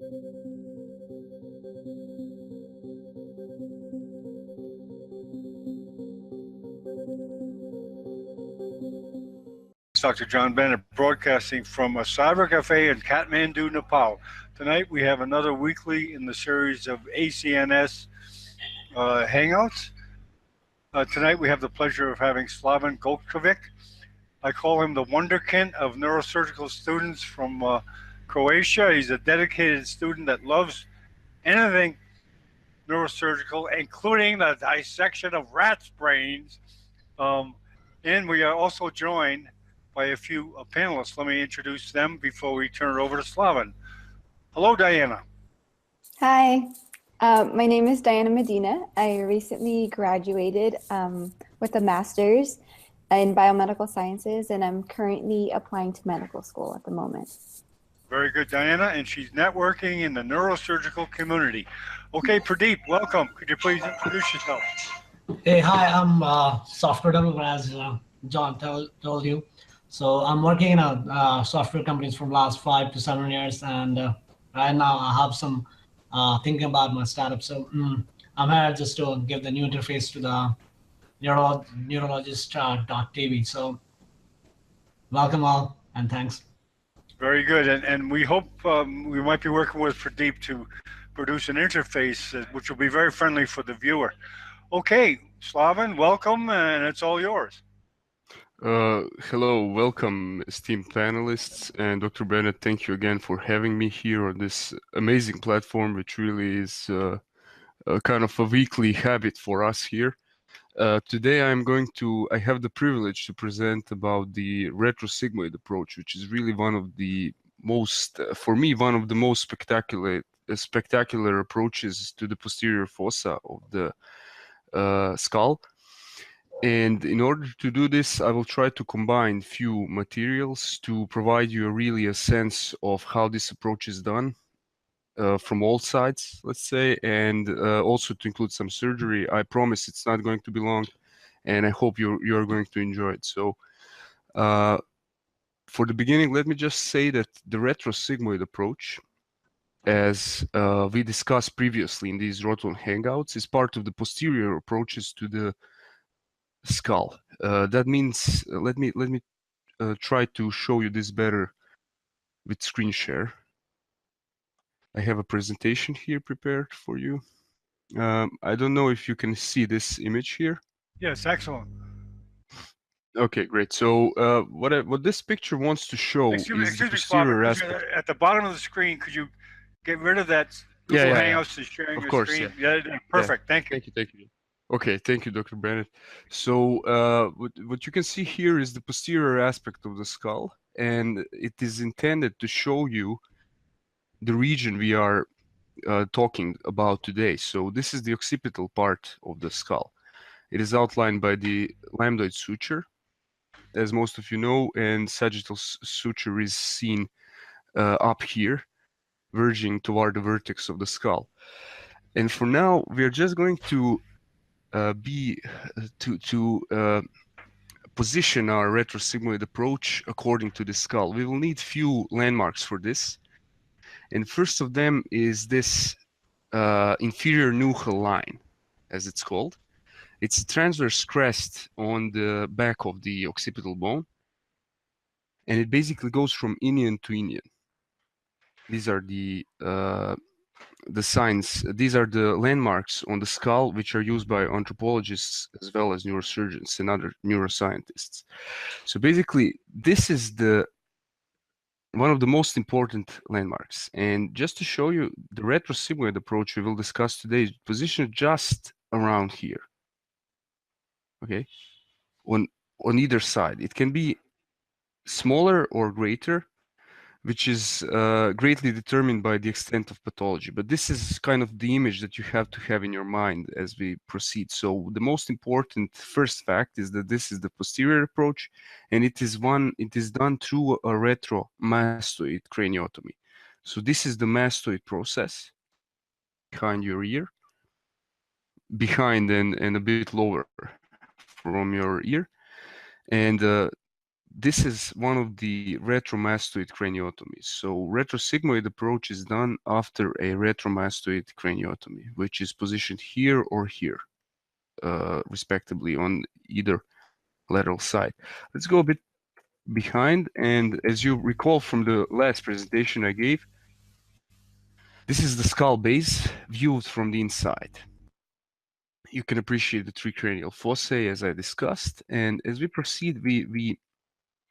Dr. John Bennett, broadcasting from a cyber cafe in Kathmandu, Nepal. Tonight we have another weekly in the series of ACNS Hangouts. Tonight we have the pleasure of having Slaven Gojkovic. I call him the wonderkind of neurosurgical students from Croatia. He's a dedicated student that loves anything neurosurgical, including the dissection of rats' brains. And we are also joined by a few panelists. Let me introduce them before we turn it over to Slaven. Hello, Diana. Hi, my name is Diana Medina. I recently graduated with a master's in biomedical sciences, and I'm currently applying to medical school at the moment. Very good, Diana, and she's networking in the neurosurgical community. Okay, Pradeep, welcome. Could you please introduce yourself? Hey, hi, I'm software developer, as John told you. So I'm working in a software companies from last 5 to 7 years, and right now I have some thinking about my startup. So I'm here just to give the new interface to the neurologist.tv. So welcome all, and thanks. Very good, and we hope we might be working with Pradeep to produce an interface which will be very friendly for the viewer. Okay, Slaven, welcome, and it's all yours. Hello, welcome, esteemed panelists, and Dr. Bennett, thank you again for having me here on this amazing platform, which really is a kind of a weekly habit for us here. Today I have the privilege to present about the retrosigmoid approach, which is really one of the most, for me, one of the most spectacular approaches to the posterior fossa of the skull. And in order to do this, I will try to combine few materials to provide you really a sense of how this approach is done from all sides, let's say, and also to include some surgery. I promise it's not going to be long, and I hope you're going to enjoy it. So for the beginning, let me just say that the retrosigmoid approach, as we discussed previously in these Roton Hangouts, is part of the posterior approaches to the skull. That means, let me try to show you this better with screen share. I have a presentation here prepared for you. I don't know if you can see this image here. Yes, excellent. Okay, great. So what this picture wants to show is the posterior aspect. At the bottom of the screen, could you get rid of that little Hangouts to sharing of your course, screen? Yeah, perfect. Yeah. Thank you. Thank you. Okay, thank you, Dr. Bennett. So what you can see here is the posterior aspect of the skull, and it is intended to show you the region we are talking about today. So this is the occipital part of the skull. It is outlined by the lambdoid suture, as most of you know, and sagittal suture is seen up here, verging toward the vertex of the skull. And for now, we are just going to position our retrosigmoid approach according to the skull. We will need few landmarks for this, and first of them is this inferior nuchal line, as it's called. It's a transverse crest on the back of the occipital bone, and it basically goes from inion to inion. These are the signs, these are the landmarks on the skull, which are used by anthropologists as well as neurosurgeons and other neuroscientists. So basically, this is one of the most important landmarks. And just to show you, the retrosigmoid approach we will discuss today is positioned just around here. Okay, on either side. It can be smaller or greater, which is greatly determined by the extent of pathology. But this is kind of the image that you have to have in your mind as we proceed. So the most important first fact is that this is the posterior approach, and it is done through a retromastoid craniotomy. So this is the mastoid process behind your ear, behind and a bit lower from your ear. And this is one of the retromastoid craniotomies. So retrosigmoid approach is done after a retromastoid craniotomy, which is positioned here or here, respectively, on either lateral side. Let's go a bit behind, and as you recall from the last presentation I gave, this is the skull base viewed from the inside. You can appreciate the three cranial fossae as I discussed, and as we proceed,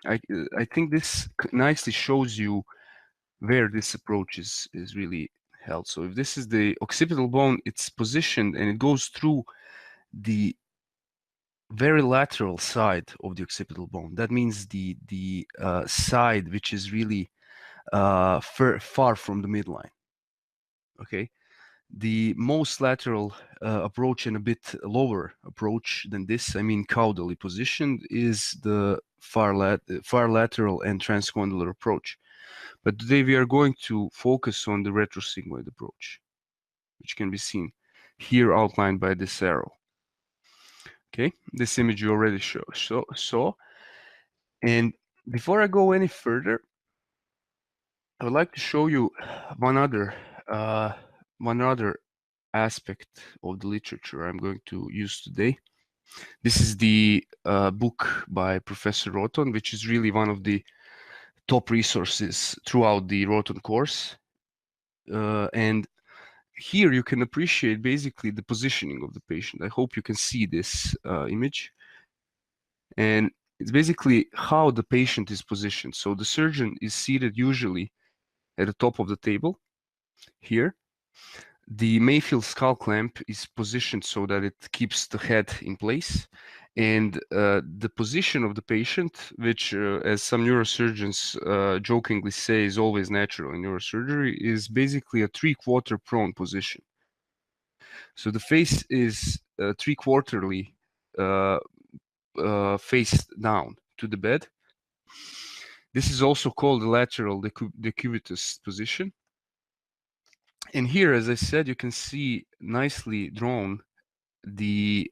I think this nicely shows you where this approach is really held. So if this is the occipital bone, it's positioned and it goes through the very lateral side of the occipital bone. That means the side which is really far from the midline. Okay, the most lateral approach and a bit lower approach than this, I mean caudally positioned, is the far lateral and transcondylar approach. But today we are going to focus on the retrosigmoid approach, which can be seen here outlined by this arrow. Okay, this image you already saw. And before I go any further, I would like to show you one other aspect of the literature I'm going to use today. This is the book by Professor Roton, which is really one of the top resources throughout the Roton course. And here you can appreciate basically the positioning of the patient. I hope you can see this image. And it's basically how the patient is positioned. So the surgeon is seated usually at the top of the table here. The Mayfield skull clamp is positioned so that it keeps the head in place. And the position of the patient, which as some neurosurgeons jokingly say is always natural in neurosurgery, is basically a three-quarter prone position. So the face is three-quarterly face down to the bed. This is also called the lateral decubitus position. And here, as I said, you can see nicely drawn the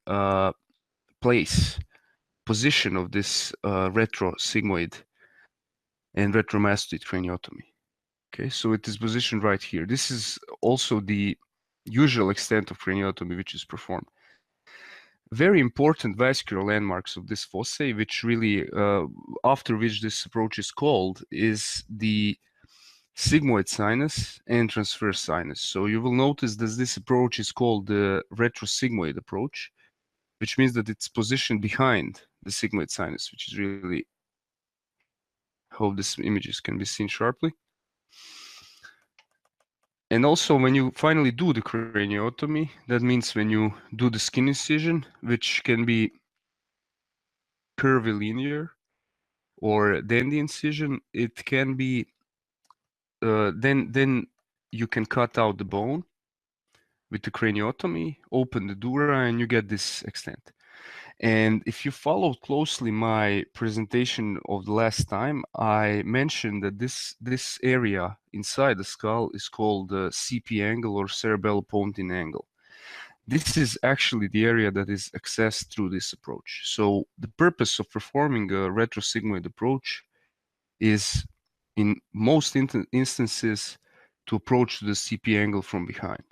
position of this retrosigmoid and retromastoid craniotomy. Okay, so it is positioned right here. This is also the usual extent of craniotomy which is performed. Very important vascular landmarks of this fossae, which really, after which this approach is called, is the sigmoid sinus and transverse sinus. So you will notice that this approach is called the retrosigmoid approach, which means that it's positioned behind the sigmoid sinus, which is really, hope this images can be seen sharply. And also when you finally do the craniotomy, that means when you do the skin incision, which can be curvilinear or dandy incision, it can be, then you can cut out the bone with the craniotomy, open the dura, and you get this extent. And if you followed closely my presentation of the last time, I mentioned that this area inside the skull is called the CP angle or cerebellopontine angle. This is actually the area that is accessed through this approach. So the purpose of performing a retrosigmoid approach is, in most instances, to approach the CP angle from behind.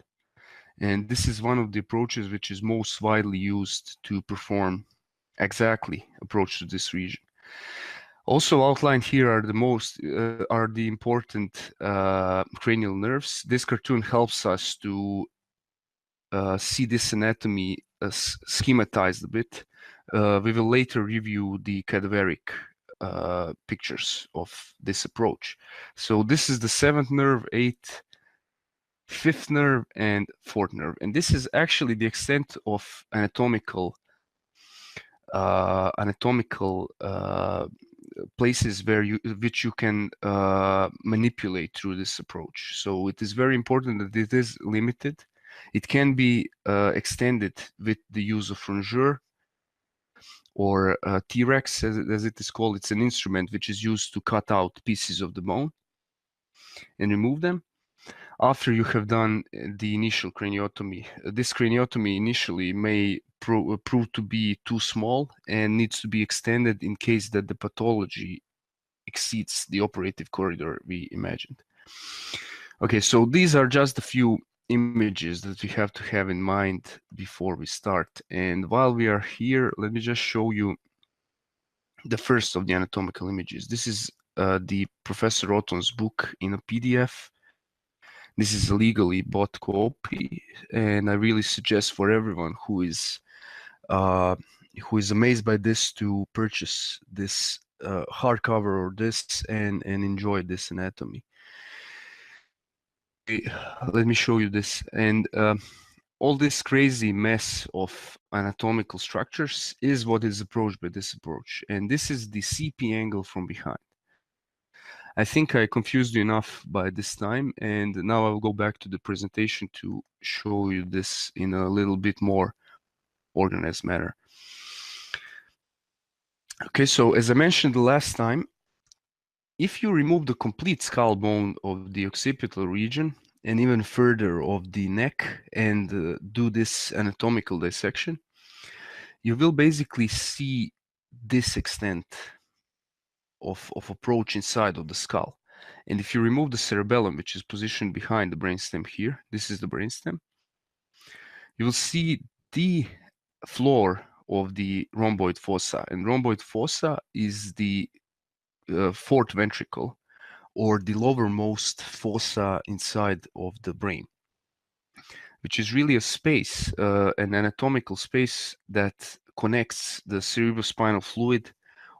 And this is one of the approaches which is most widely used to perform exactly approach to this region. Also outlined here are the important cranial nerves. This cartoon helps us to see this anatomy schematized a bit. We will later review the cadaveric pictures of this approach. So this is the seventh nerve, eighth, fifth nerve, and fourth nerve. And this is actually the extent of anatomical places which you can manipulate through this approach. So it is very important that it is limited. It can be extended with the use of rongeur or T-Rex, as it is called. It's an instrument which is used to cut out pieces of the bone and remove them. after you have done the initial craniotomy. This craniotomy initially may prove to be too small and needs to be extended in case that the pathology exceeds the operative corridor we imagined. Okay, so these are just a few images that we have to have in mind before we start. And while we are here, let me just show you the first of the anatomical images. This is the Professor Otton's book in a PDF. This is a legally bought copy, and I really suggest for everyone who is amazed by this to purchase this hardcover or this and enjoy this anatomy. Let me show you this. And all this crazy mess of anatomical structures is what is approached by this approach. And this is the CP angle from behind. I think I confused you enough by this time, and now I'll go back to the presentation to show you this in a little bit more organized manner. Okay, so as I mentioned the last time, if you remove the complete skull bone of the occipital region and even further of the neck and do this anatomical dissection, you will basically see this extent of approach inside of the skull. And if you remove the cerebellum, which is positioned behind the brainstem here, this is the brainstem, you will see the floor of the rhomboid fossa. And rhomboid fossa is the fourth ventricle, or the lowermost fossa inside of the brain, which is really a space, an anatomical space that connects the cerebrospinal fluid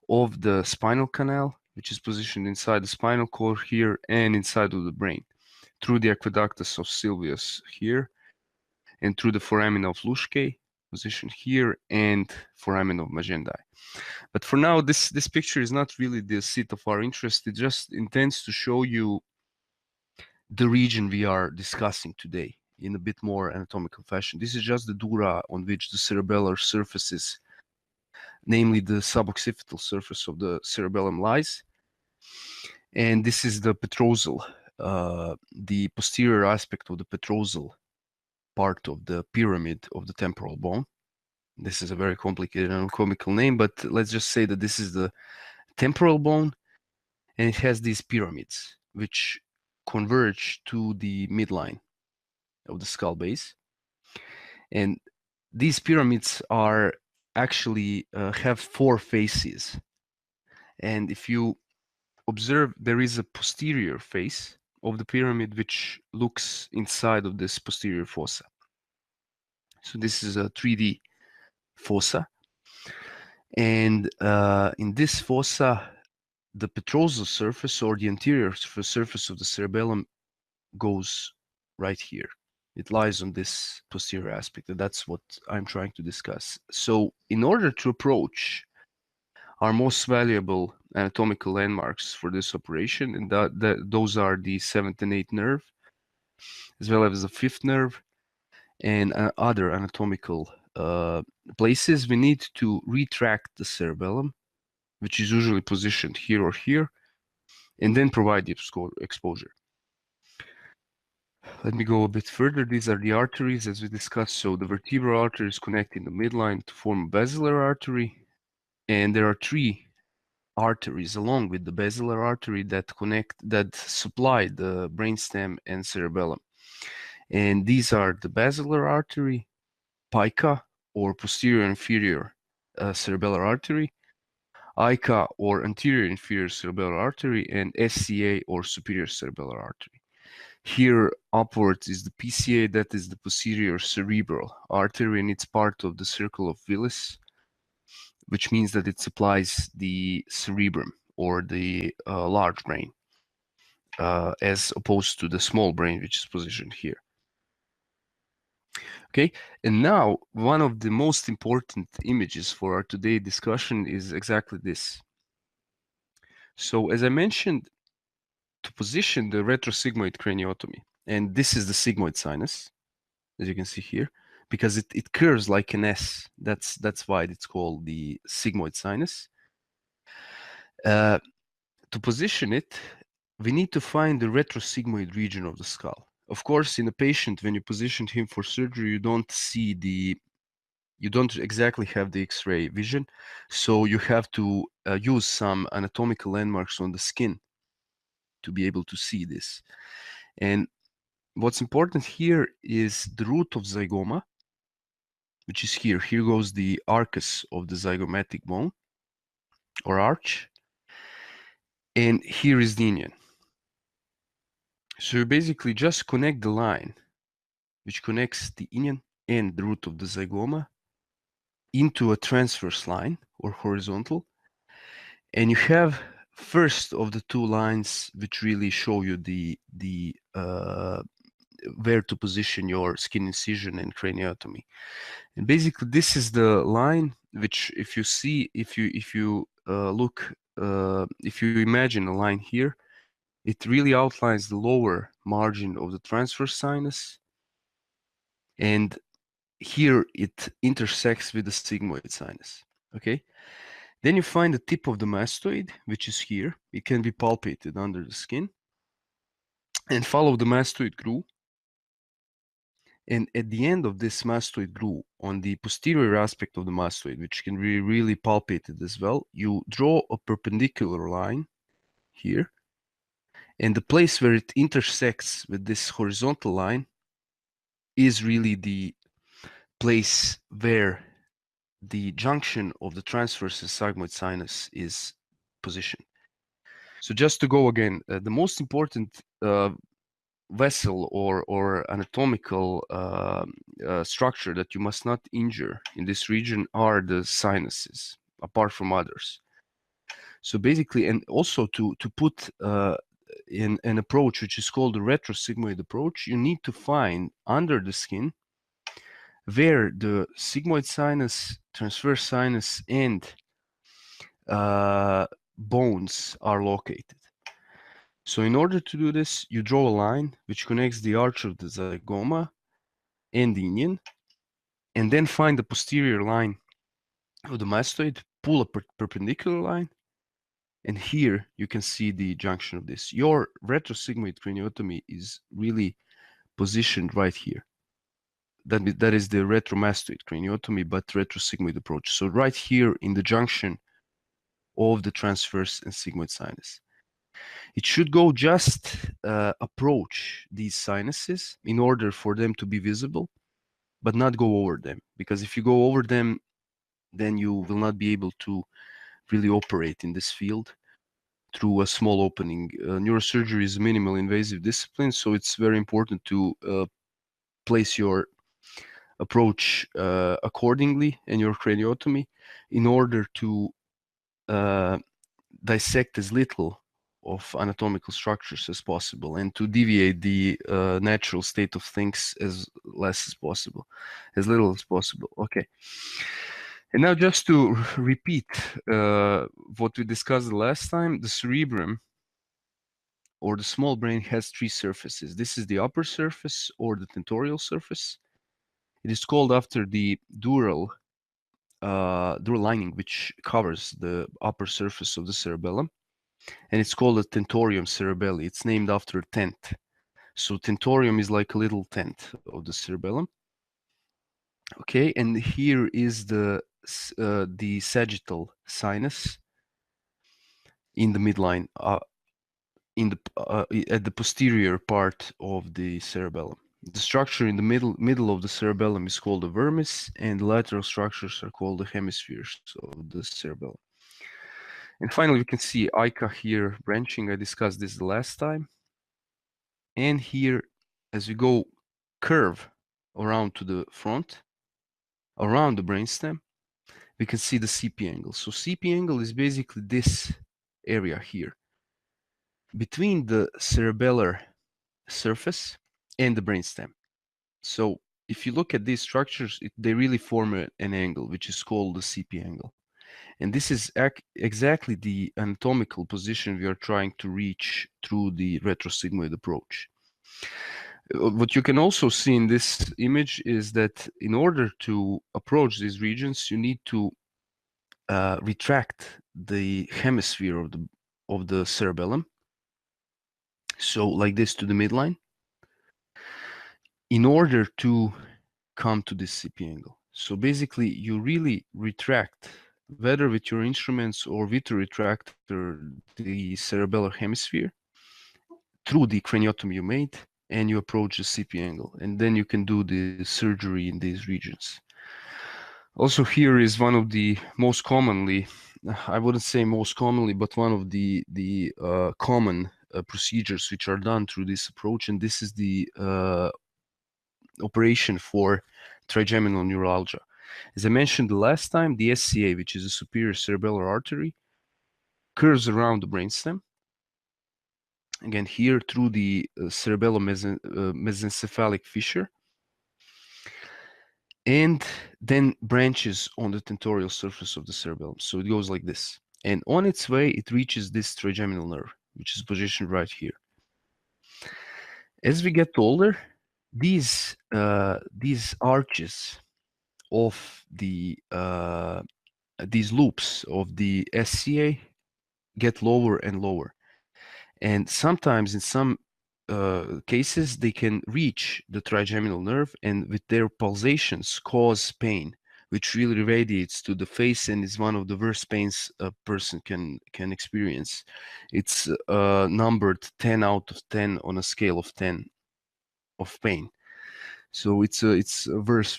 of the spinal canal, which is positioned inside the spinal cord here and inside of the brain, through the aqueductus of Sylvius here, and through the foramina of Luschke, positioned here, and foramen of Magendai. But for now, this picture is not really the seat of our interest. It just intends to show you the region we are discussing today in a bit more anatomical fashion. This is just the dura on which the cerebellar surfaces, namely the suboccipital surface of the cerebellum, lies. And this is the petrosal, the posterior aspect of the petrosal part of the pyramid of the temporal bone. This is a very complicated anatomical name, but let's just say that this is the temporal bone, and it has these pyramids which converge to the midline of the skull base. And these pyramids are actually have four faces. And if you observe, there is a posterior face of the pyramid which looks inside of this posterior fossa. So this is a 3D fossa. And in this fossa, the petrosal surface, or the anterior surface of the cerebellum, goes right here. It lies on this posterior aspect, and that's what I'm trying to discuss. So in order to approach our most valuable anatomical landmarks for this operation, and those are the 7th and 8th nerve, as well as the 5th nerve, and other anatomical places, we need to retract the cerebellum, which is usually positioned here or here, and then provide the exposure. Let me go a bit further. These are the arteries, as we discussed. So the vertebral artery is connecting the midline to form a basilar artery, and there are three arteries along with the basilar artery that supply the brainstem and cerebellum. And these are the basilar artery, pica, or posterior inferior cerebellar artery, ICA, or anterior inferior cerebellar artery, and SCA, or superior cerebellar artery. Here upwards is the PCA, that is the posterior cerebral artery, and it's part of the circle of Willis, which means that it supplies the cerebrum, or the large brain, as opposed to the small brain, which is positioned here. Okay, and now one of the most important images for our today discussion is exactly this. So as I mentioned, to position the retrosigmoid craniotomy, and this is the sigmoid sinus, as you can see here, because it curves like an S. That's why it's called the sigmoid sinus. To position it, we need to find the retrosigmoid region of the skull. Of course, in a patient, when you position him for surgery, you don't exactly have the X-ray vision, so you have to use some anatomical landmarks on the skin to be able to see this. And what's important here is the root of zygoma, which is here. Here goes the arcus of the zygomatic bone or arch, and here is the inion. So you basically just connect the line which connects the inion and the root of the zygoma into a transverse line or horizontal, and you have first of the two lines which really show you the where to position your skin incision and craniotomy. And basically this is the line which, if you see, if you look, if you imagine a line here, it really outlines the lower margin of the transverse sinus, and here it intersects with the sigmoid sinus. Okay, then you find the tip of the mastoid, which is here. It can be palpated under the skin, and follow the mastoid groove. And at the end of this mastoid groove, on the posterior aspect of the mastoid, which can be really palpated as well, you draw a perpendicular line here, and the place where it intersects with this horizontal line is really the place where the junction of the transverse and sigmoid sinus is positioned. So just to go again, the most important vessel or anatomical structure that you must not injure in this region are the sinuses, apart from others. So basically, and also to put in an approach which is called the retrosigmoid approach, you need to find under the skin where the sigmoid sinus, transverse sinus, and bones are located. So in order to do this, you draw a line which connects the arch of the zygoma and the inion, and then find the posterior line of the mastoid, pull a perpendicular line, and here you can see the junction of this. Your retrosigmoid craniotomy is really positioned right here. That is the retromastoid craniotomy, but retrosigmoid approach. So right here in the junction of the transverse and sigmoid sinus. It should go just approach these sinuses in order for them to be visible, but not go over them. Because if you go over them, then you will not be able to really operate in this field through a small opening. Neurosurgery is a minimal invasive discipline, so it's very important to place your approach accordingly in your craniotomy in order to dissect as little of anatomical structures as possible and to deviate the natural state of things as less as possible, as little as possible. Okay. And now just to repeat what we discussed the last time, the cerebrum or the small brain has three surfaces. This is the upper surface or the tentorial surface. It is called after the dural lining which covers the upper surface of the cerebellum, and it's called a tentorium cerebelli. It's named after a tent. So tentorium is like a little tent of the cerebellum. Okay, and here is the sagittal sinus in the midline, at the posterior part of the cerebellum. The structure in the middle of the cerebellum is called the vermis, and the lateral structures are called the hemispheres of the cerebellum. And finally, we can see ICA here branching. I discussed this the last time. And here, as we go curve around to the front, around the brainstem, we can see the CP angle. So CP angle is basically this area here between the cerebellar surface and the brainstem. So if you look at these structures, they really form an angle, which is called the CP angle. And this is exactly the anatomical position we are trying to reach through the retrosigmoid approach. What you can also see in this image is that in order to approach these regions, you need to retract the hemisphere of the cerebellum. So like this to the midline. in order to come to this CP angle. So basically, you really retract, whether with your instruments or with the retractor, the cerebellar hemisphere through the craniotomy you made, and you approach the CP angle, and then you can do the surgery in these regions. Also, here is one of the most commonly, I wouldn't say most commonly, but one of the common procedures which are done through this approach, and this is the operation for trigeminal neuralgia. As I mentioned the last time, the SCA, which is a superior cerebellar artery, curves around the brainstem. Again, here through the mesencephalic fissure, and then branches on the tentorial surface of the cerebellum. So it goes like this. And on its way, it reaches this trigeminal nerve, which is positioned right here. As we get older, these arches of these loops of the SCA get lower and lower. And sometimes in some cases, they can reach the trigeminal nerve and with their pulsations cause pain, which really radiates to the face and is one of the worst pains a person can experience. It's numbered 10 out of 10 on a scale of 10 of pain. So it's a worse.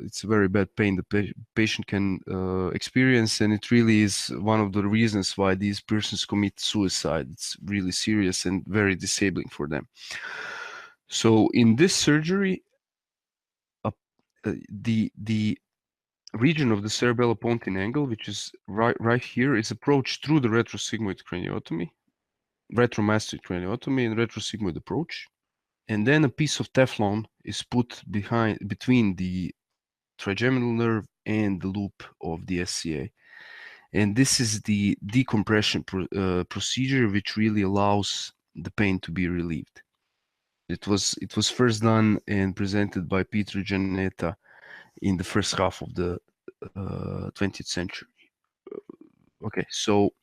It's a very bad pain the patient can experience, and it really is one of the reasons why these persons commit suicide. It's really serious and very disabling for them. So in this surgery, the region of the cerebellopontine angle, which is right here, is approached through the retrosigmoid craniotomy, retromastoid craniotomy, and retrosigmoid approach. And then a piece of Teflon is put between the trigeminal nerve and the loop of the SCA. And this is the decompression procedure, which really allows the pain to be relieved. It was first done and presented by Peter Janetta in the first half of the 20th century. Okay, so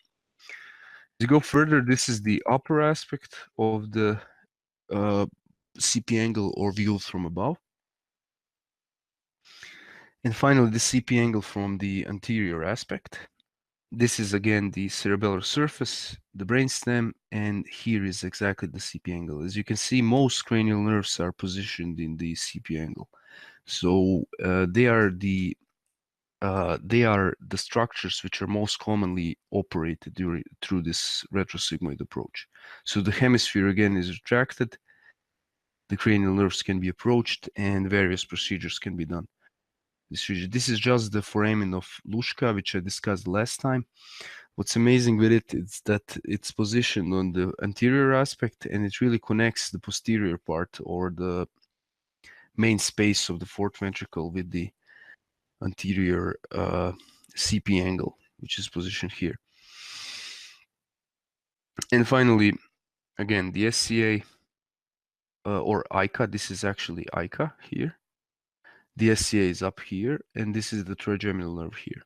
to go further, this is the upper aspect of the CP angle or view from above. And finally, the CP angle from the anterior aspect. This is again the cerebellar surface, the brainstem, and here is exactly the CP angle. As you can see, most cranial nerves are positioned in the CP angle. So they are the structures which are most commonly operated through this retrosigmoid approach. So the hemisphere again is retracted, the cranial nerves can be approached, and various procedures can be done. This is just the foramen of Luschka, which I discussed last time. What's amazing with it is that it's positioned on the anterior aspect and it really connects the posterior part or the main space of the fourth ventricle with the anterior CP angle, which is positioned here. And finally, again, the SCA or ICA, this is actually ICA here. The SCA is up here, and this is the trigeminal nerve here.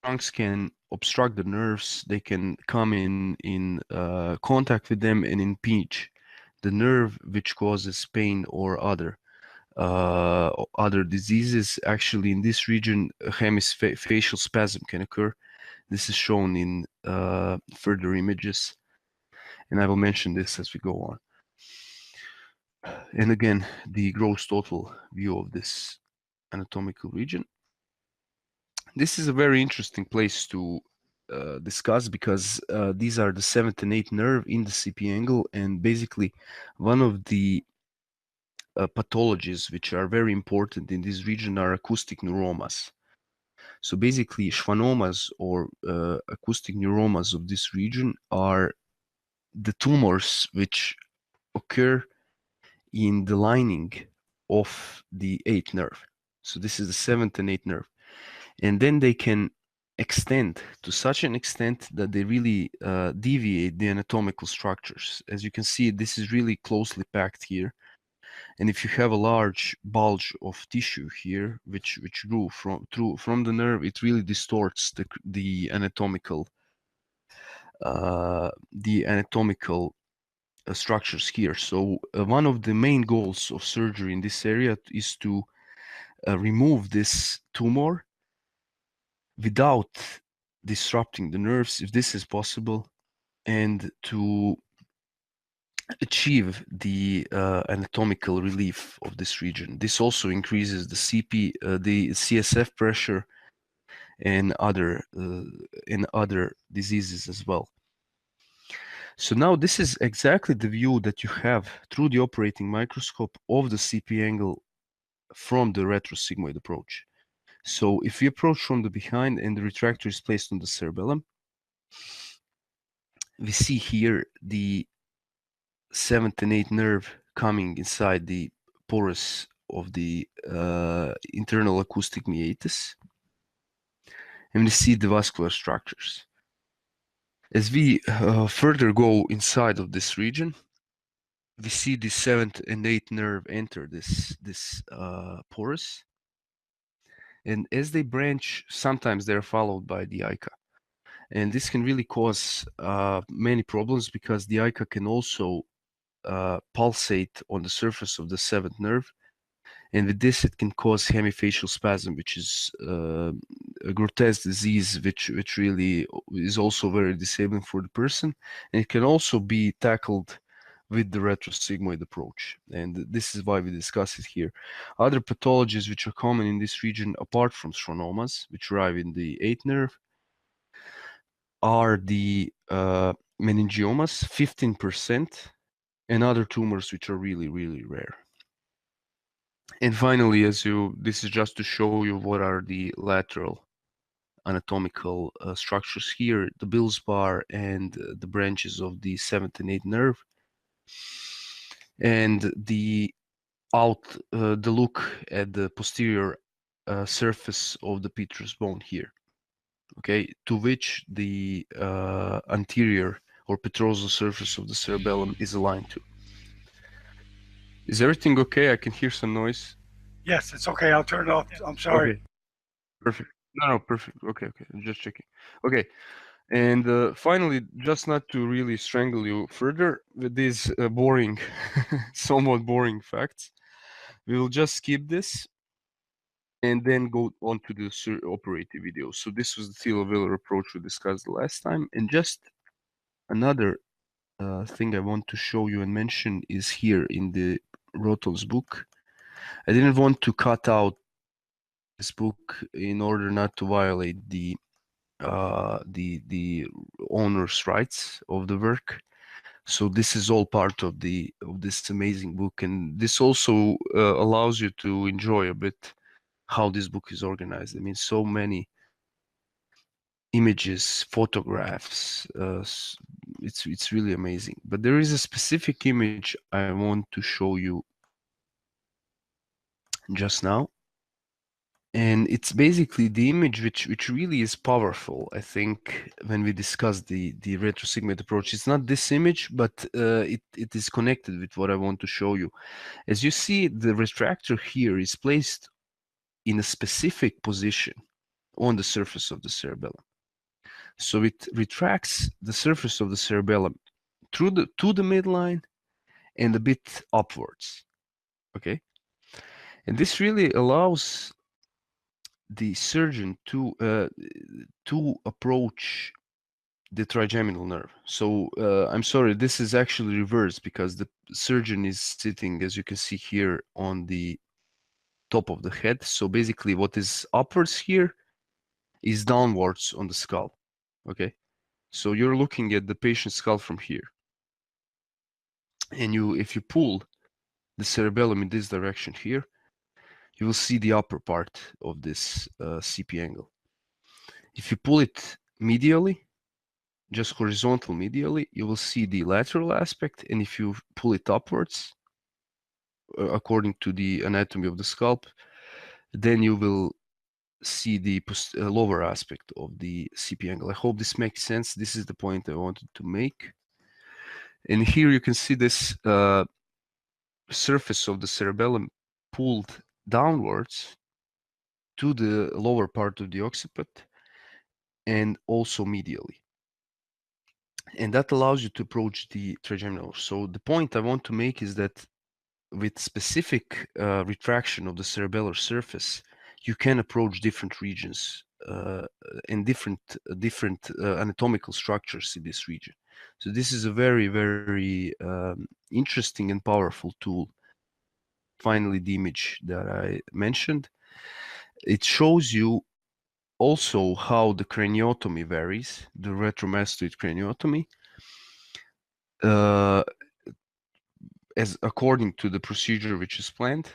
Trunks can obstruct the nerves. They can come in contact with them and impinge the nerve, which causes pain or other diseases. Actually, in this region, hemifacial spasm can occur. This is shown in further images, and I will mention this as we go on. And again, the gross total view of this anatomical region. This is a very interesting place to discuss because these are the 7th and 8th nerve in the CP angle, and basically one of the pathologies which are very important in this region are acoustic neuromas. So basically schwannomas or acoustic neuromas of this region are the tumors which occur in the lining of the 8th nerve. So this is the 7th and 8th nerve. And then they can extend to such an extent that they really deviate the anatomical structures. As you can see, this is really closely packed here. And if you have a large bulge of tissue here, which grew from the nerve, it really distorts the anatomical structures here. So one of the main goals of surgery in this area is to remove this tumor without disrupting the nerves, if this is possible, and to achieve the anatomical relief of this region. This also increases the CSF pressure and other diseases as well. So now this is exactly the view that you have through the operating microscope of the CP angle from the retrosigmoid approach. So if we approach from the behind and the retractor is placed on the cerebellum, we see here the 7th and 8th nerve coming inside the porous of the internal acoustic meatus, and we see the vascular structures. As we further go inside of this region, we see the 7th and 8th nerve enter this porous, and as they branch, sometimes they're followed by the ICA. And this can really cause many problems because the ICA can also pulsate on the surface of the 7th nerve. And with this, it can cause hemifacial spasm, which is a grotesque disease, which really is also very disabling for the person. And it can also be tackled with the retrosigmoid approach. And this is why we discuss it here. Other pathologies which are common in this region, apart from schwannomas, which arrive in the 8th nerve, are the meningiomas, 15%, and other tumors which are really, really rare. And finally, this is just to show you what are the lateral anatomical structures here, the Bill's bar and the branches of the 7th and 8th nerve, and the look at the posterior surface of the petrous bone here. Okay, to which the anterior or petrosal surface of the cerebellum is aligned to. Is everything okay? I can hear some noise. Yes, it's okay. I'll turn it off. I'm sorry. Okay, perfect. No, perfect. Okay, I'm just checking. Okay, and finally, just not to really strangle you further with these boring, somewhat boring facts, we will just skip this and then go on to the operative video. So this was the Thiele-Willer approach we discussed the last time. And just another thing I want to show you and mention is here in the Rotov's book. I didn't want to cut out this book in order not to violate the owner's rights of the work. So this is all part of this amazing book, and this also allows you to enjoy a bit how this book is organized. I mean, so many images, photographs. It's really amazing. But there is a specific image I want to show you just now, and it's basically the image which really is powerful. I think when we discuss the retrosigmoid approach, it's not this image, but it is connected with what I want to show you. As you see, the retractor here is placed in a specific position on the surface of the cerebellum. So it retracts the surface of the cerebellum to the midline and a bit upwards. Okay, and this really allows the surgeon to approach the trigeminal nerve. So I'm sorry, this is actually reversed because the surgeon is sitting, as you can see here, on the top of the head. So basically what is upwards here is downwards on the skull. Okay, so you're looking at the patient's skull from here, and if you pull the cerebellum in this direction here, you will see the upper part of this CP angle. If you pull it medially, just horizontal medially, you will see the lateral aspect, and if you pull it upwards, according to the anatomy of the scalp, then you will see the lower aspect of the CP angle. I hope this makes sense. This is the point I wanted to make. And here you can see this surface of the cerebellum pulled downwards to the lower part of the occiput and also medially. and that allows you to approach the trigeminal. So the point I want to make is that with specific retraction of the cerebellar surface, you can approach different regions and different anatomical structures in this region. So this is a very, very interesting and powerful tool. Finally, the image that I mentioned, it shows you also how the craniotomy varies, the retromastoid craniotomy, uh, as according to the procedure which is planned.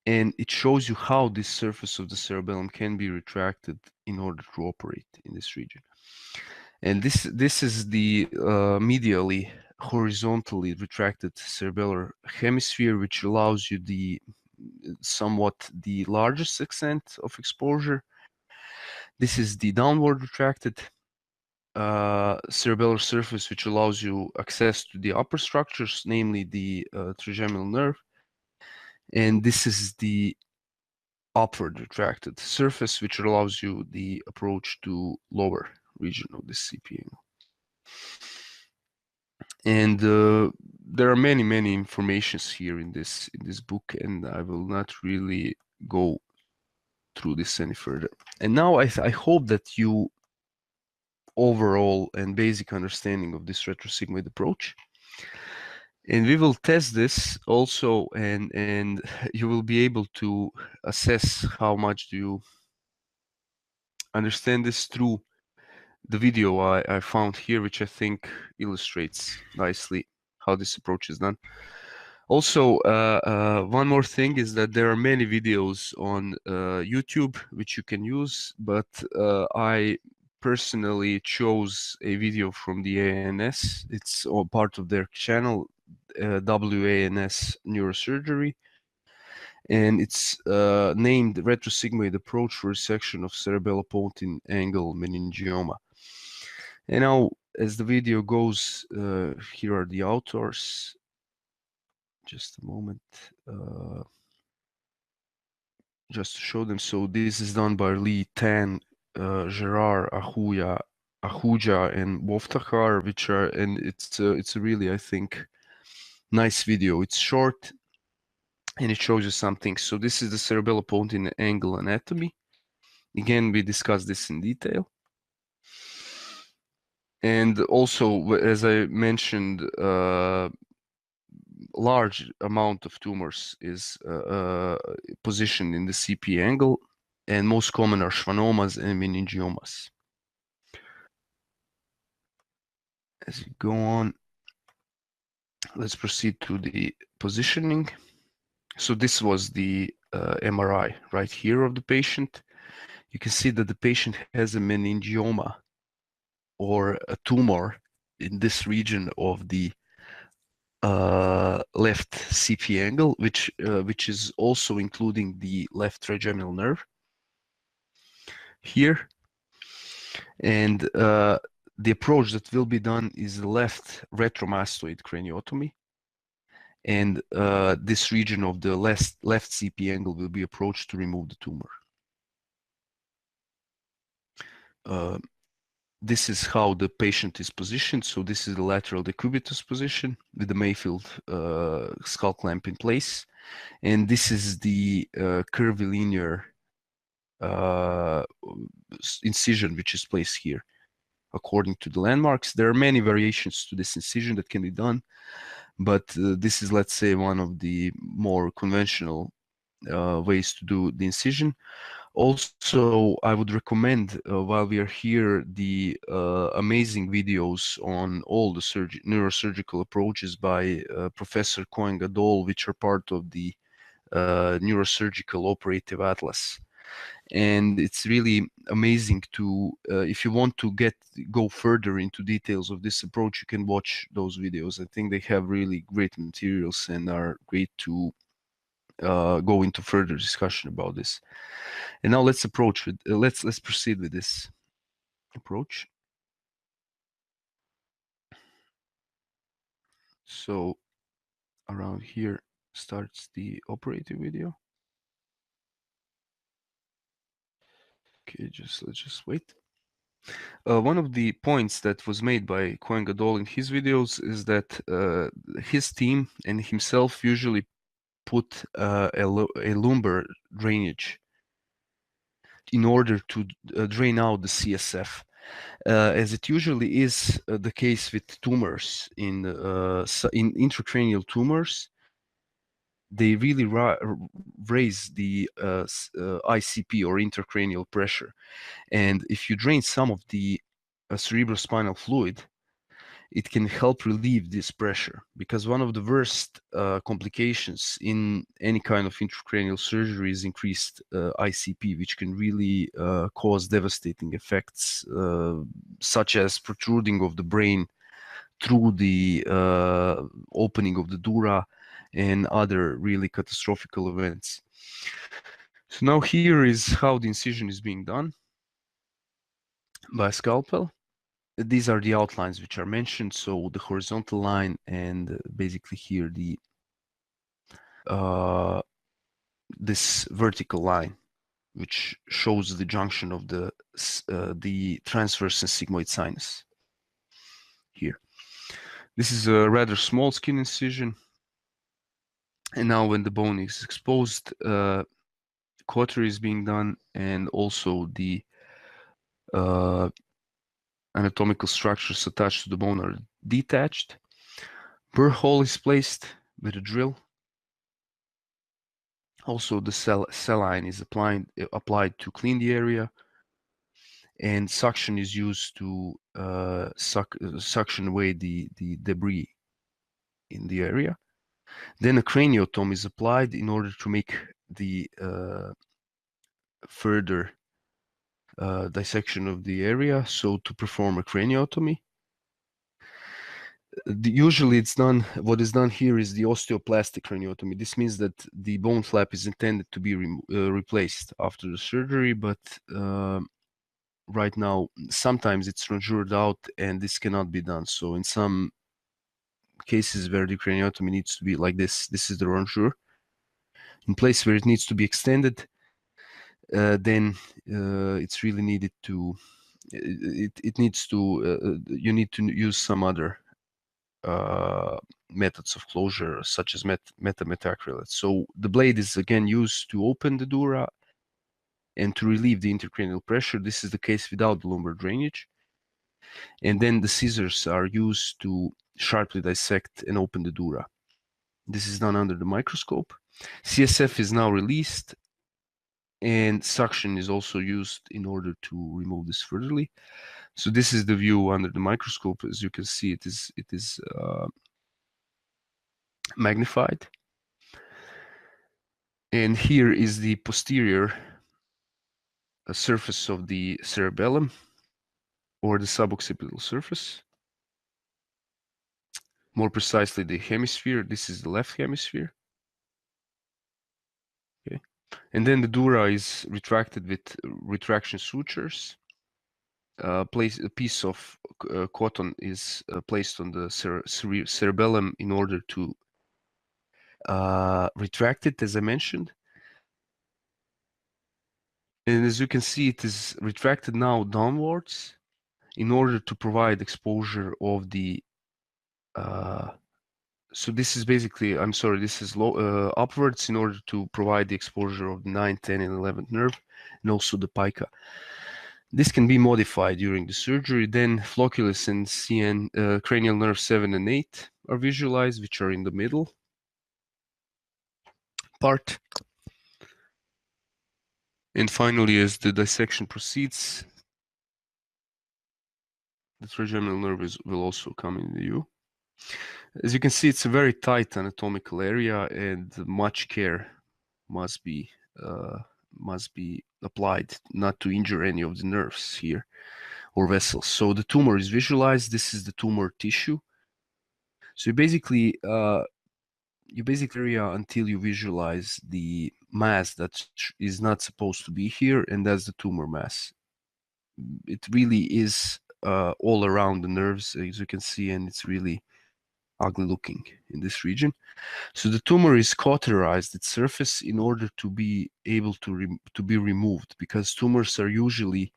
And it shows you how this surface of the cerebellum can be retracted in order to operate in this region. And this is the medially, horizontally retracted cerebellar hemisphere, which allows you the somewhat the largest extent of exposure. This is the downward retracted cerebellar surface, which allows you access to the upper structures, namely the trigeminal nerve. And this is the upward retracted surface, which allows you the approach to lower region of the CP angle. And there are many informations here in this book, and I will not really go through this any further. And now I hope that you overall and basic understanding of this retrosigmoid approach. And we will test this also, and you will be able to assess how much do you understand this through the video I found here, which I think illustrates nicely how this approach is done. Also, one more thing is that there are many videos on YouTube which you can use, but I personally chose a video from the ANS. It's all part of their channel, WANS Neurosurgery, and it's named Retrosigmoid Approach for Resection of Cerebellopontine Angle Meningioma. And now, as the video goes, here are the authors. Just a moment. Just to show them. So this is done by Lee Tan, Gerard Ahuja, and Woftakar, which are, and it's a really, I think, nice video. It's short and it shows you something. So this is the cerebellopontine angle anatomy. Again, we discussed this in detail. And also, as I mentioned, large amount of tumors is positioned in the CP angle, and most common are schwannomas and meningiomas. As we go on, let's proceed to the positioning. So this was the MRI right here of the patient. You can see that the patient has a meningioma or a tumor in this region of the left CP angle, which is also including the left trigeminal nerve here. And the approach that will be done is the left retromastoid craniotomy. And this region of the left CP angle will be approached to remove the tumor. This is how the patient is positioned. So this is the lateral decubitus position with the Mayfield skull clamp in place. And this is the curvilinear incision which is placed here. According to the landmarks, there are many variations to this incision that can be done, but this is, let's say, one of the more conventional ways to do the incision. Also, I would recommend, while we are here, the amazing videos on all the neurosurgical approaches by Professor Cohen Gadol, which are part of the Neurosurgical Operative Atlas. And it's really amazing to, if you want to go further into details of this approach, you can watch those videos. I think they have really great materials and are great to go into further discussion about this. And now let's proceed with this approach. So around here starts the operative video. Okay, let's just wait. One of the points that was made by Cohen Gadol in his videos is that his team and himself usually put a lumbar drainage in order to drain out the CSF. As it usually is the case with tumors in intracranial tumors, they really raise the ICP or intracranial pressure. And if you drain some of the cerebrospinal fluid, it can help relieve this pressure, because one of the worst complications in any kind of intracranial surgery is increased ICP, which can really cause devastating effects, such as protruding of the brain through the opening of the dura and other really catastrophic events. So now here is how the incision is being done by scalpel. These are the outlines which are mentioned. So the horizontal line, and basically here the this vertical line, which shows the junction of the transverse and sigmoid sinus here. This is a rather small skin incision. And now when the bone is exposed, cautery is being done, and also the anatomical structures attached to the bone are detached. Burr hole is placed with a drill. Also, the saline is applied to clean the area, and suction is used to suction away the debris in the area. Then a craniotomy is applied in order to make the further dissection of the area, so to perform a craniotomy. Usually it's done, what is done here is the osteoplastic craniotomy. This means that the bone flap is intended to be replaced after the surgery, but right now sometimes it's ronsured out and this cannot be done. So in some cases where the craniotomy needs to be like this is the ronsure. In place where it needs to be extended, then it's really needed to, it needs to, you need to use some other methods of closure, such as metacrilates. So the blade is again used to open the dura and to relieve the intracranial pressure. This is the case without the lumbar drainage. And then the scissors are used to sharply dissect and open the dura. This is done under the microscope. CSF is now released, and suction is also used in order to remove this furtherly. So this is the view under the microscope. As you can see, it is magnified. And here is the posterior surface of the cerebellum, or the suboccipital surface. More precisely, the hemisphere. This is the left hemisphere. Okay. And then the dura is retracted with retraction sutures. A piece of cotton is placed on the cerebellum in order to retract it, as I mentioned. And as you can see, it is retracted now downwards in order to provide exposure of the so this is basically, I'm sorry, this is upwards in order to provide the exposure of the 9th, 10th, and 11th nerve, and also the pica. This can be modified during the surgery. Then flocculus and CN, cranial nerve 7 and 8 are visualized, which are in the middle part. And finally, as the dissection proceeds, the trigeminal nerve will also come in view. As you can see, it's a very tight anatomical area, and much care must be applied not to injure any of the nerves here or vessels. So the tumor is visualized. This is the tumor tissue. So you basically area until you visualize the mass that is not supposed to be here, and that's the tumor mass. It really is all around the nerves, as you can see, and it's really ugly looking in this region. So the tumor is cauterized its surface in order to be able to be removed, because tumors are usually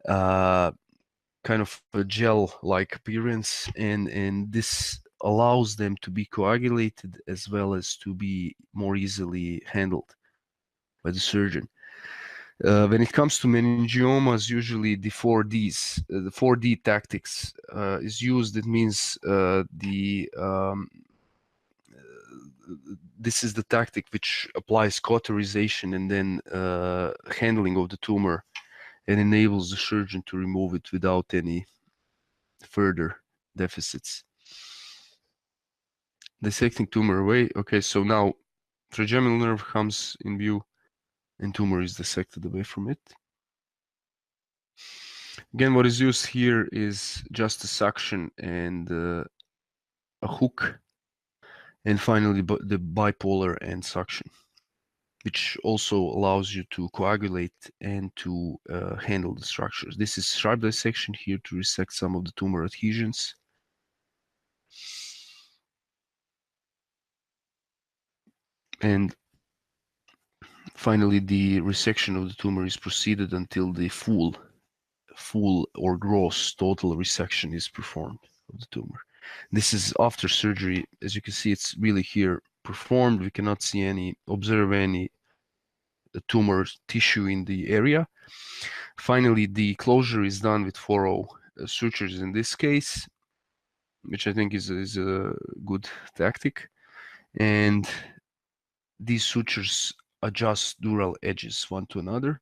kind of a gel-like appearance, and this allows them to be coagulated as well as to be more easily handled by the surgeon. When it comes to meningiomas, usually the 4D tactics is used. It means this is the tactic which applies cauterization and then handling of the tumor, and enables the surgeon to remove it without any further deficits. Dissecting tumor away. Okay, so now trigeminal nerve comes in view and tumor is dissected away from it. Again, what is used here is just a suction and a hook, and finally the bipolar end suction, which also allows you to coagulate and to handle the structures. This is sharp dissection here to resect some of the tumor adhesions. And finally, the resection of the tumor is proceeded until the full or gross total resection is performed of the tumor. This is after surgery. As you can see, it's really here performed. We cannot observe any tumor tissue in the area. Finally, the closure is done with 4-0 sutures in this case, which I think is a good tactic. And these sutures adjust dural edges one to another.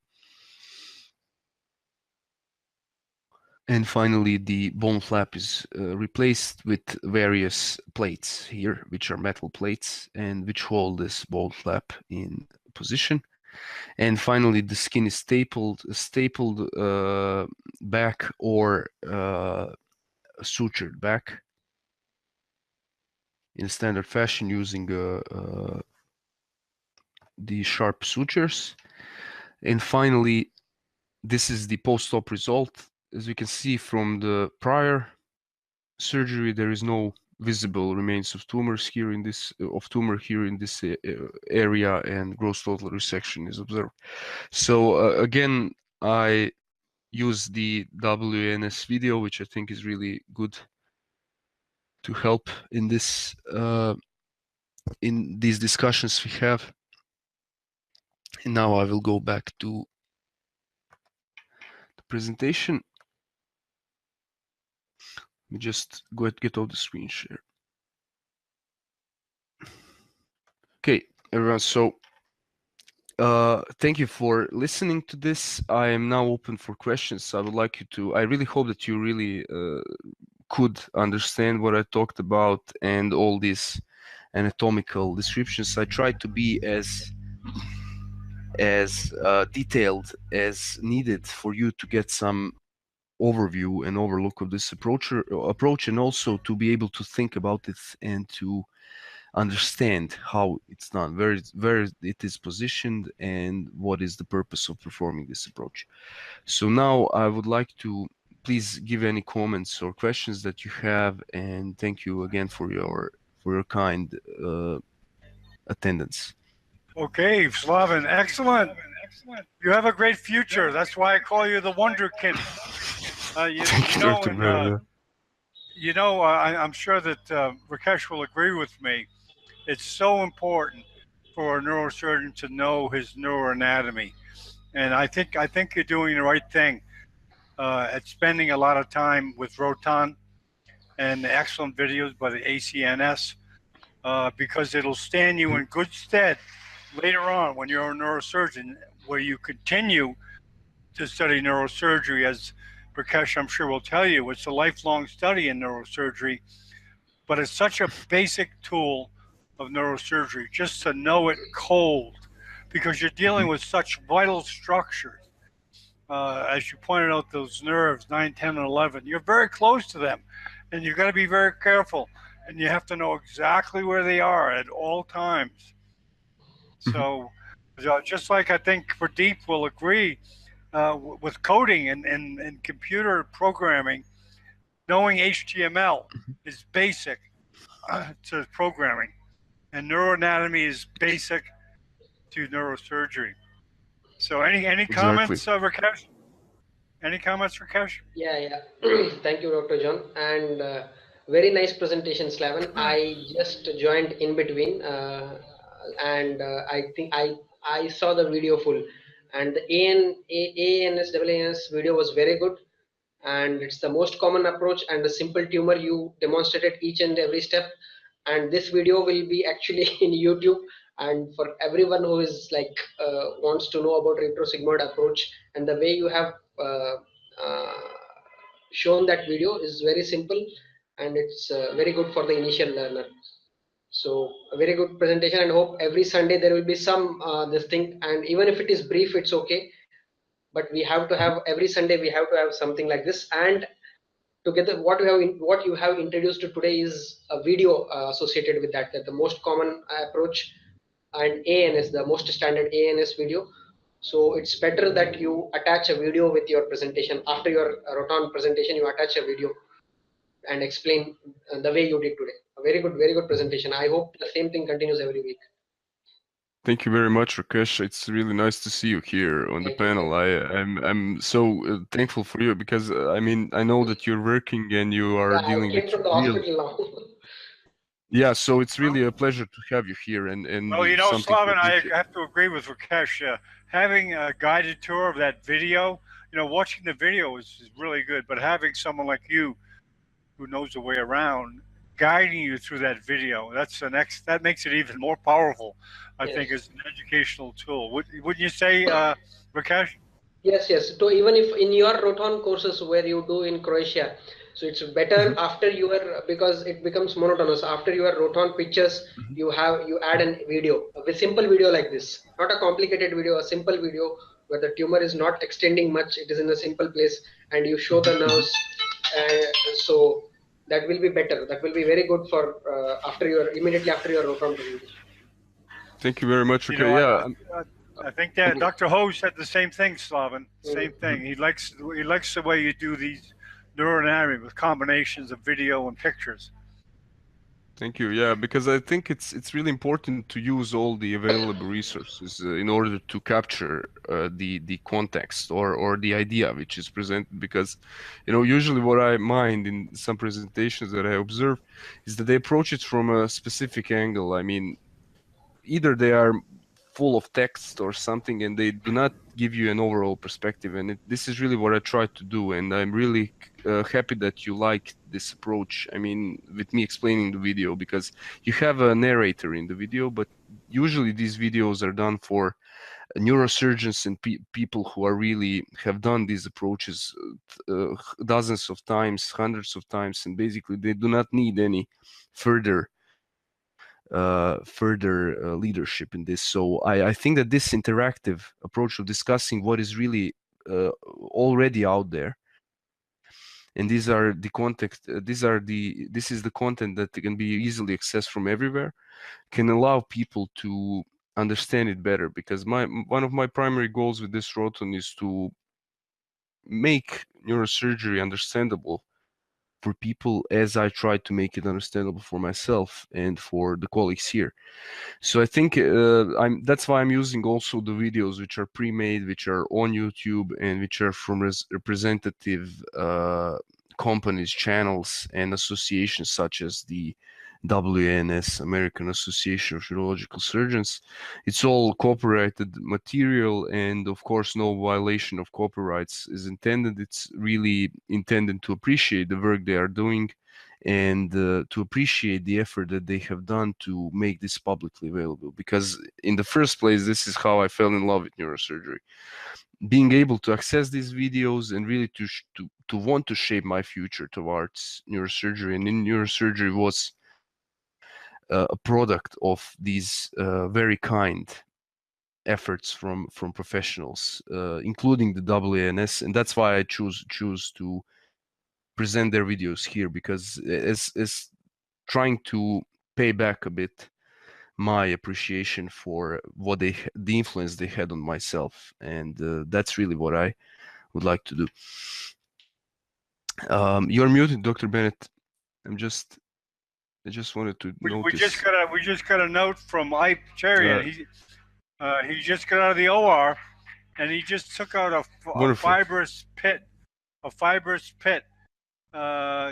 And finally, the bone flap is replaced with various plates here, which are metal plates and which hold this bone flap in position. And finally, the skin is stapled back or sutured back in standard fashion using the sharp sutures. And finally, this is the post-op result. As we can see from the prior surgery, there is no visible remains of tumor here in this area, and gross total resection is observed. So again, I use the WNS video, which I think is really good to help in this in these discussions we have. And now I will go back to the presentation. Let me just get off the screen share. Okay, everyone. So thank you for listening to this. I am now open for questions. I would like you to. I really hope that you really could understand what I talked about and all these anatomical descriptions. I tried to be as detailed as needed for you to get some overview and overlook of this approach, and also to be able to think about it and to understand how it's done, where it is positioned, and what is the purpose of performing this approach. So now I would like to please give any comments or questions that you have, and thank you again for your kind attendance. Okay, Slaven, excellent. You have a great future. That's why I call you the Wonderkin. I'm sure that Rakesh will agree with me. It's so important for a neurosurgeon to know his neuroanatomy, and I think you're doing the right thing at spending a lot of time with Rotan and the excellent videos by the ACNS, because it'll stand you in good stead later on when you're a neurosurgeon, where you continue to study neurosurgery. As Rakesh, I'm sure, will tell you, it's a lifelong study in neurosurgery, but it's such a basic tool of neurosurgery just to know it cold, because you're dealing with such vital structures. As you pointed out, those nerves, 9, 10, and 11, you're very close to them, and you've got to be very careful, and you have to know exactly where they are at all times. So just like I think Pradeep will agree with coding and computer programming, knowing HTML is basic to programming, and neuroanatomy is basic to neurosurgery. So any comments, Rakesh? Any comments, Rakesh? Yeah. Thank you, Dr. John. And very nice presentation, Slaven. I just joined in between, and I think I saw the video full, and the ANS video was very good, and it's the most common approach and the simple tumor you demonstrated each and every step. And this video will be actually in YouTube, and for everyone who is like wants to know about retrosigmoid approach, and the way you have uh, shown that video is very simple, and it's very good for the initial learner. So a very good presentation, and hope every Sunday there will be some this thing, and even if it is brief, it's okay, but we have to have every Sunday we have to have something like this. And together what you have introduced to today is a video associated with that, the most common approach, and ANS, the most standard ANS video. So it's better that you attach a video with your presentation. After your Roton presentation, you attach a video and explain the way you did today. A very good presentation. I hope the same thing continues every week. Thank you very much, Rakesh. It's really nice to see you here on the Thank you. panel. I'm so thankful for you because I mean I know that you're working and you are Yeah, I dealing came with from the real. hospital now. Yeah, so it's really a pleasure to have you here and Well, you know, something Slaven, I like have to agree with Rakesh. Having a guided tour of that video, you know, watching the video is really good, but having someone like you who knows the way around guiding you through that video, that makes it even more powerful, I think, Yes. as an educational tool. Wouldn't you say, Rakesh? Yes. So even if in your Roton courses where you do in Croatia, so it's better after your, because it becomes monotonous. After your Roton pictures, Mhm. you add a video, a simple video like this, not a complicated video, a simple video where the tumor is not extending much, it is in a simple place, and you show the nerves. So that will be better. That will be very good for immediately after your Roton presentation. Thank you very much, You Rakesh. know, Yeah, I think that Dr. Ho said the same thing, Slaven. Same Mhm. thing. He likes the way you do these neuroanatomy with combinations of video and pictures. thank you. Yeah, because I think it's really important to use all the available resources in order to capture the context or the idea which is presented. Because, you know, usually what I mind in some presentations that I observe is that they approach it from a specific angle. I mean, either they are full of text or something and they do not give you an overall perspective, and this is really what I try to do, and I'm really happy that you like this approach. I mean, with me explaining the video, because you have a narrator in the video, but usually these videos are done for neurosurgeons and people who are really have done these approaches dozens of times, hundreds of times, and basically they do not need any further leadership in this. So I think that this interactive approach of discussing what is really already out there, and these are the context, this is the content that can be easily accessed from everywhere, can allow people to understand it better. Because one of my primary goals with this Roton is to make neurosurgery understandable for people, as I try to make it understandable for myself and for the colleagues here. So I think that's why I'm using also the videos which are pre-made, which are on YouTube, and which are from representative companies, channels, and associations such as the WNS, American Association of Neurological Surgeons. It's all copyrighted material, and of course no violation of copyrights is intended. It's really intended to appreciate the work they are doing and to appreciate the effort that they have done to make this publicly available. Because in the first place, this is how I fell in love with neurosurgery. Being able to access these videos and really to want to shape my future towards neurosurgery, and in neurosurgery was a product of these very kind efforts from professionals, including the WANS, and that's why I choose to present their videos here, because as trying to pay back a bit my appreciation for what the influence they had on myself, and that's really what I would like to do. You're muted, Dr. Bennett. I just wanted to notice. We just got a note from Ike Charian. He just got out of the OR, and he just took out a fibrous pit a fibrous pit,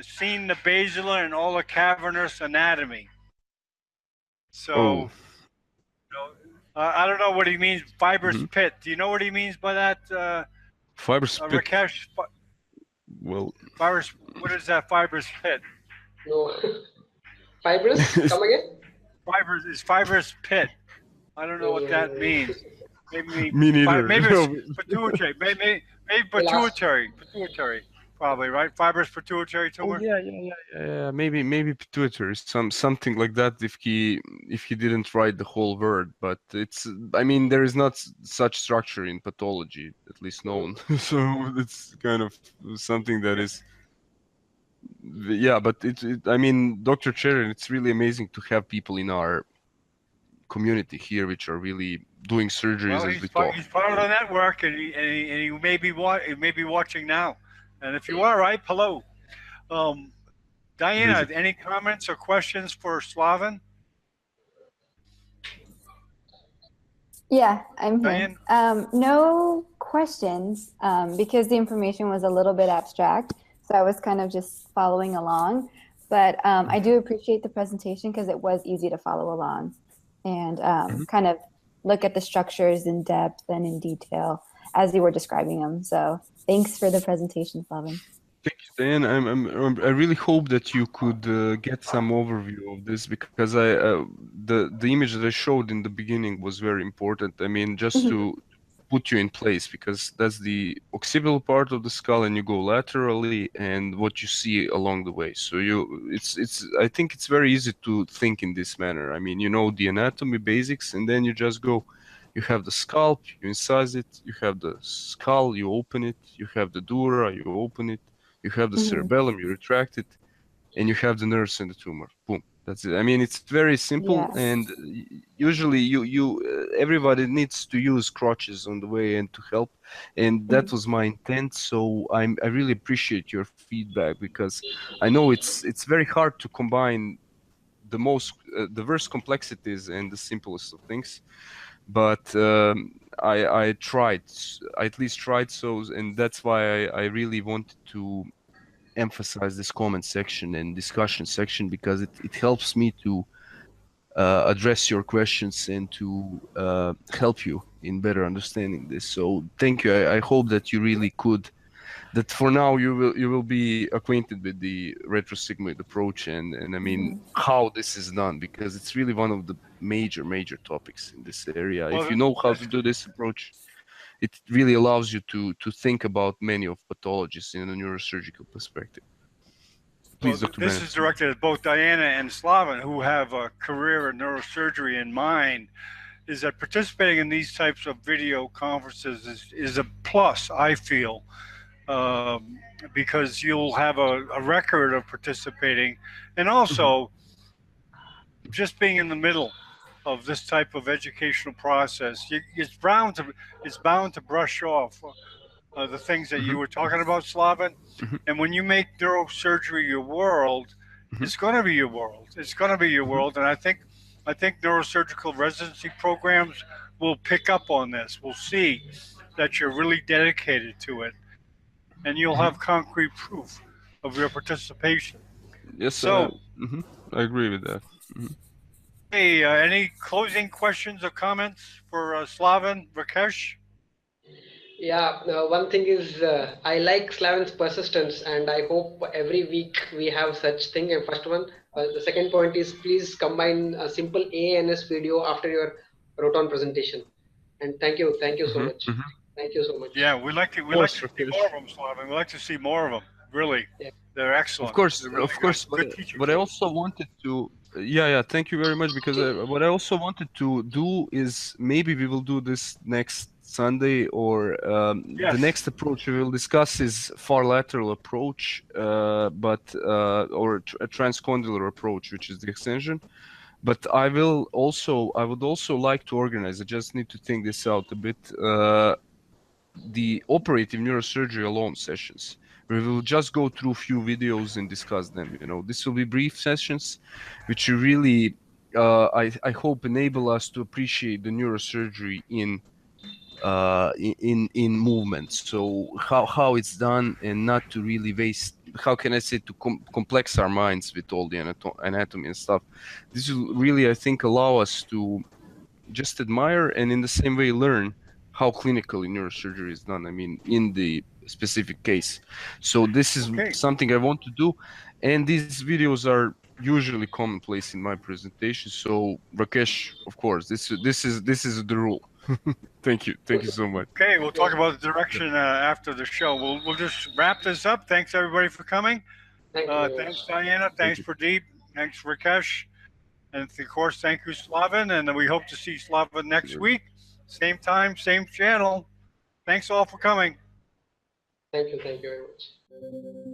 seen the basilar and all the cavernous anatomy. So, Oh. I don't know what he means, fibrous Mhm. pit. Do you know what he means by that, Fibrous pit. Rakesh? Well, Fibrous, what is that fibrous pit? No. Fibrous? Come again? Fibrous pit. I don't know what that Mm, means. Maybe me neither. maybe No. it's pituitary. Maybe we'll ask. pituitary, probably, right? Fibrous pituitary Oh tumor. yeah. Maybe pituitary, something like that. If he didn't write the whole word, but it's. I mean, there is not such structure in pathology, at least known. So it's kind of something that is. Yeah, but I mean, Dr. Cherin, it's really amazing to have people in our community here which are really doing surgeries Well, as we talk. he's part of the network, and he may be watching now. And if you are, right, hello, Diana. Visit. Any comments or questions for Slaven? Yeah, I'm here. Diane? No questions because the information was a little bit abstract. So I was kind of just following along. But I do appreciate the presentation because it was easy to follow along and kind of look at the structures in depth and in detail as you were describing them. So thanks for the presentation, Slaven. Thank you, Dan. I really hope that you could get some overview of this because the image that I showed in the beginning was very important. I mean, just to put you in place because that's the occipital part of the skull, and you go laterally, and what you see along the way. So it's. I think it's very easy to think in this manner. I mean, you know the anatomy basics, and then you just go. You have the scalp, you incise it. You have the skull, you open it. You have the dura, you open it. You have the cerebellum, you retract it, and you have the nerves and the tumor. Boom. That's it. I mean, it's very simple, Yes. and usually everybody needs to use crutches on the way and to help, and that was my intent. So I really appreciate your feedback because I know it's very hard to combine the most diverse complexities and the simplest of things, but I tried. I at least tried so, and that's why I really wanted to emphasize this comment section and discussion section because it helps me to address your questions and to help you in better understanding this. So thank you. I hope that you really could. That for now you will be acquainted with the retrosigmoid approach and I mean how this is done because it's really one of the major topics in this area. Well, if you know how to do this approach, it really allows you to think about many of pathologies in a neurosurgical perspective. Please, Dr. This Bennett. is directed at both Diana and Slaven, who have a career in neurosurgery in mind. Is that participating in these types of video conferences is a plus, I feel, because you'll have a record of participating, and also just being in the middle of this type of educational process. It's bound to brush off the things that you were talking about, Slaven. And when you make neurosurgery your world, it's going to be your world. It's going to be your world. And I think neurosurgical residency programs will pick up on this. We'll see that you're really dedicated to it, and you'll have concrete proof of your participation. Yes, So, I agree with that. hey, any closing questions or comments for Slaven, Rakesh? Yeah, one thing is I like Slaven's persistence, and I hope every week we have such thing. And first one, the second point is please combine a simple ANS video after your Roton presentation. And thank you so much. Thank you so much. Yeah, we like to see more of them, Slaven. We like to see more of them. Really, they're excellent. Of course, really good teachers. But I also wanted to, yeah, thank you very much because what I also wanted to do is maybe we will do this next Sunday or the next approach we will discuss is far lateral approach, but or a transcondylar approach, which is the extension. But I would also like to organize. I just need to think this out a bit. The operative neurosurgery alone sessions. We will just go through a few videos and discuss them. You know, this will be brief sessions, which really, I hope, enable us to appreciate the neurosurgery in in movement. So how it's done, and not to really waste, how can I say, to complex our minds with all the anatomy and stuff. This will really, I think, allow us to just admire and in the same way learn how clinically neurosurgery is done. I mean, in the specific case. So this is Okay. something I want to do, and these videos are usually commonplace in my presentation. So Rakesh, of course, this is the rule. Thank you so much. Okay, we'll talk about the direction after the show. We'll just wrap this up. Thanks everybody for coming. Thank you very Thanks much. Diana. Thanks you. Pradeep. Thanks Rakesh. And of course, thank you Slaven. And we hope to see Slaven next week. Same time, same channel. Thanks all for coming. Thank you very much.